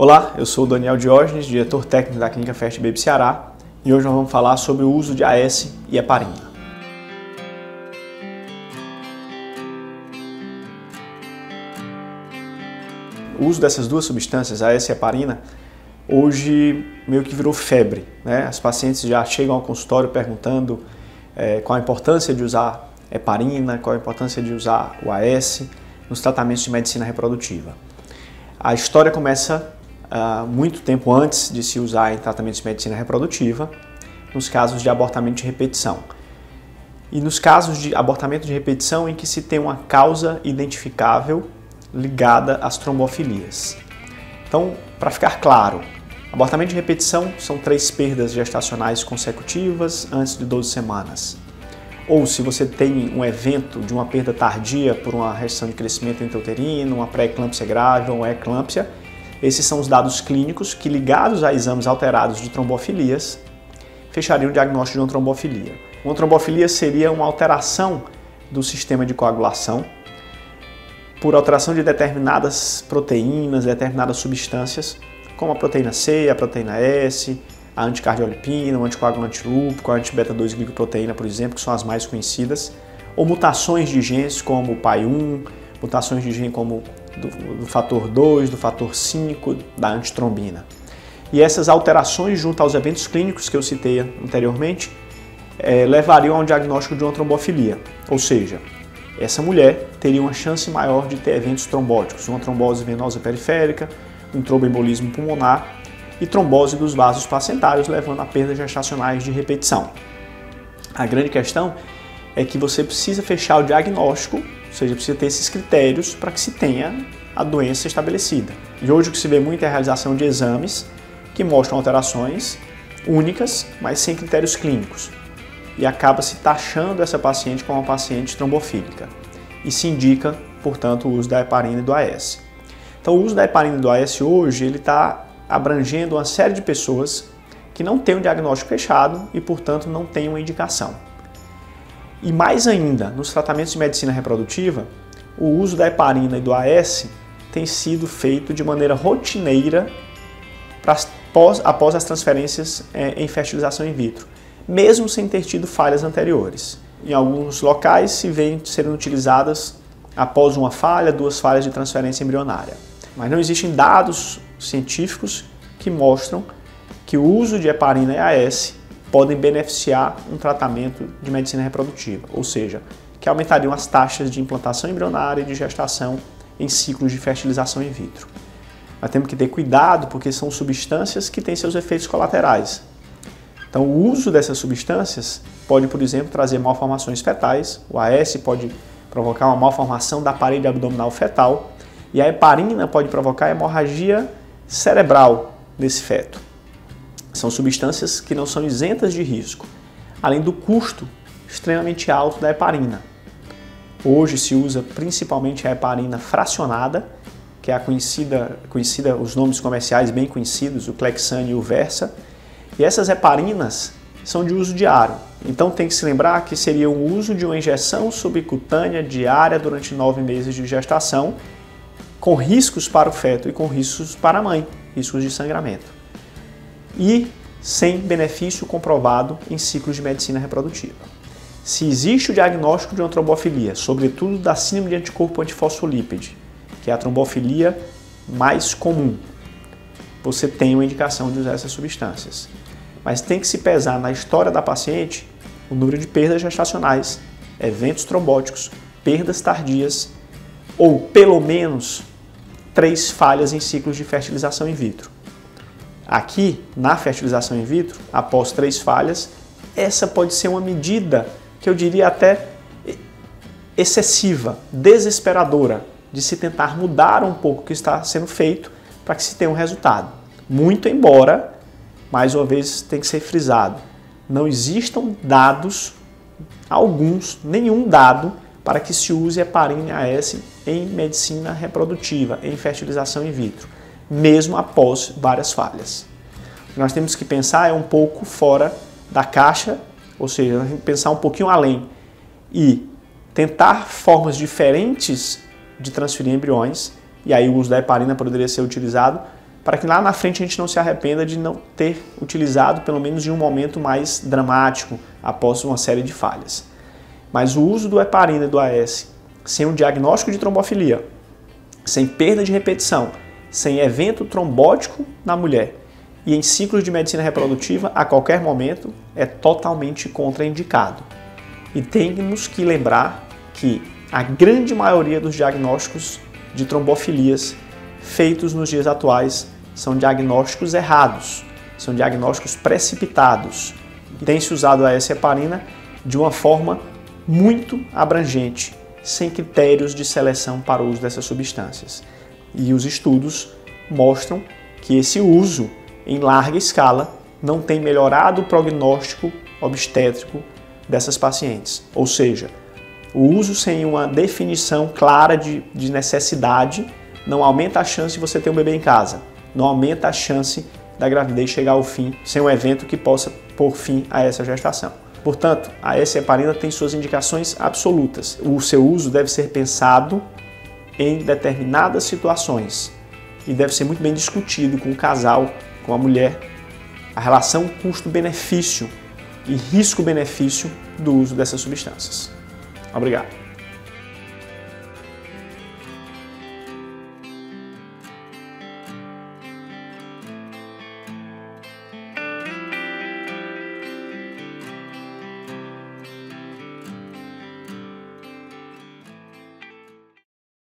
Olá, eu sou o Daniel Diógenes, diretor técnico da Clínica Fast Baby Ceará, e hoje nós vamos falar sobre o uso de AS e heparina. O uso dessas duas substâncias, AS e heparina, hoje meio que virou febre, né? As pacientes já chegam ao consultório perguntando qual a importância de usar heparina, qual a importância de usar o AS nos tratamentos de medicina reprodutiva. A história começa muito tempo antes de se usar em tratamentos de medicina reprodutiva, nos casos de abortamento de repetição. E nos casos de abortamento de repetição em que se tem uma causa identificável ligada às trombofilias. Então, para ficar claro, abortamento de repetição são 3 perdas gestacionais consecutivas antes de 12 semanas. Ou se você tem um evento de uma perda tardia por uma restrição de crescimento intrauterino, uma pré-eclâmpsia grave ou uma eclâmpsia, esses são os dados clínicos que, ligados a exames alterados de trombofilias, fechariam o diagnóstico de uma trombofilia. Uma trombofilia seria uma alteração do sistema de coagulação por alteração de determinadas proteínas, determinadas substâncias, como a proteína C, a proteína S, a anticardiolipina, o anticoagulante lúpico, a anti-beta-2-glicoproteína, por exemplo, que são as mais conhecidas, ou mutações de genes como o PAI1, mutações de gene como do fator 2, do fator 5, da antitrombina. E essas alterações, junto aos eventos clínicos que eu citei anteriormente, levariam ao diagnóstico de uma trombofilia, ou seja, essa mulher teria uma chance maior de ter eventos trombóticos, uma trombose venosa periférica, um tromboembolismo pulmonar e trombose dos vasos placentários, levando a perdas gestacionais de repetição. A grande questão é que você precisa fechar o diagnóstico, ou seja, precisa ter esses critérios para que se tenha a doença estabelecida. E hoje o que se vê muito é a realização de exames que mostram alterações únicas, mas sem critérios clínicos. E acaba se taxando essa paciente como uma paciente trombofílica. E se indica, portanto, o uso da heparina e do AS. Então, o uso da heparina e do AS hoje ele está abrangendo uma série de pessoas que não têm um diagnóstico fechado e, portanto, não têm uma indicação. E mais ainda, nos tratamentos de medicina reprodutiva, o uso da heparina e do AS tem sido feito de maneira rotineira após as transferências em fertilização in vitro, mesmo sem ter tido falhas anteriores. Em alguns locais se vêem sendo utilizadas após uma falha, 2 falhas de transferência embrionária. Mas não existem dados científicos que mostram que o uso de heparina e AS podem beneficiar um tratamento de medicina reprodutiva, ou seja, que aumentariam as taxas de implantação embrionária e de gestação em ciclos de fertilização in vitro. Mas temos que ter cuidado porque são substâncias que têm seus efeitos colaterais. Então, o uso dessas substâncias pode, por exemplo, trazer malformações fetais, o AS pode provocar uma malformação da parede abdominal fetal e a heparina pode provocar hemorragia cerebral nesse feto. São substâncias que não são isentas de risco, além do custo extremamente alto da heparina. Hoje se usa principalmente a heparina fracionada, que é a conhecida, os nomes comerciais bem conhecidos, o Clexane e o Versa, e essas heparinas são de uso diário. Então tem que se lembrar que seria o uso de uma injeção subcutânea diária durante 9 meses de gestação, com riscos para o feto e com riscos para a mãe, riscos de sangramento. E sem benefício comprovado em ciclos de medicina reprodutiva. Se existe o diagnóstico de uma trombofilia, sobretudo da síndrome de anticorpo antifosfolípide, que é a trombofilia mais comum, você tem uma indicação de usar essas substâncias. Mas tem que se pesar na história da paciente o número de perdas gestacionais, eventos trombóticos, perdas tardias ou pelo menos 3 falhas em ciclos de fertilização in vitro. Aqui, na fertilização in vitro, após 3 falhas, essa pode ser uma medida que eu diria até excessiva, desesperadora, de se tentar mudar um pouco o que está sendo feito para que se tenha um resultado. Muito embora, mais uma vez tem que ser frisado, não existam dados, nenhum dado, para que se use heparina e AS em medicina reprodutiva, em fertilização in vitro, mesmo após várias falhas. O que nós temos que pensar é um pouco fora da caixa, ou seja, pensar um pouquinho além e tentar formas diferentes de transferir embriões, e aí o uso da heparina poderia ser utilizado para que lá na frente a gente não se arrependa de não ter utilizado pelo menos em um momento mais dramático após uma série de falhas. Mas o uso do heparina e do AS sem um diagnóstico de trombofilia, sem perda de repetição, sem evento trombótico na mulher e em ciclos de medicina reprodutiva a qualquer momento é totalmente contraindicado. E temos que lembrar que a grande maioria dos diagnósticos de trombofilias feitos nos dias atuais são diagnósticos errados, são diagnósticos precipitados. Tem-se usado a S-heparina de uma forma muito abrangente, sem critérios de seleção para o uso dessas substâncias. E os estudos mostram que esse uso em larga escala não tem melhorado o prognóstico obstétrico dessas pacientes. Ou seja, o uso sem uma definição clara de necessidade não aumenta a chance de você ter um bebê em casa, não aumenta a chance da gravidez chegar ao fim sem um evento que possa pôr fim a essa gestação. Portanto, a S-heparina tem suas indicações absolutas. O seu uso deve ser pensado em determinadas situações e deve ser muito bem discutido com o casal, com a mulher, a relação custo-benefício e risco-benefício do uso dessas substâncias. Obrigado.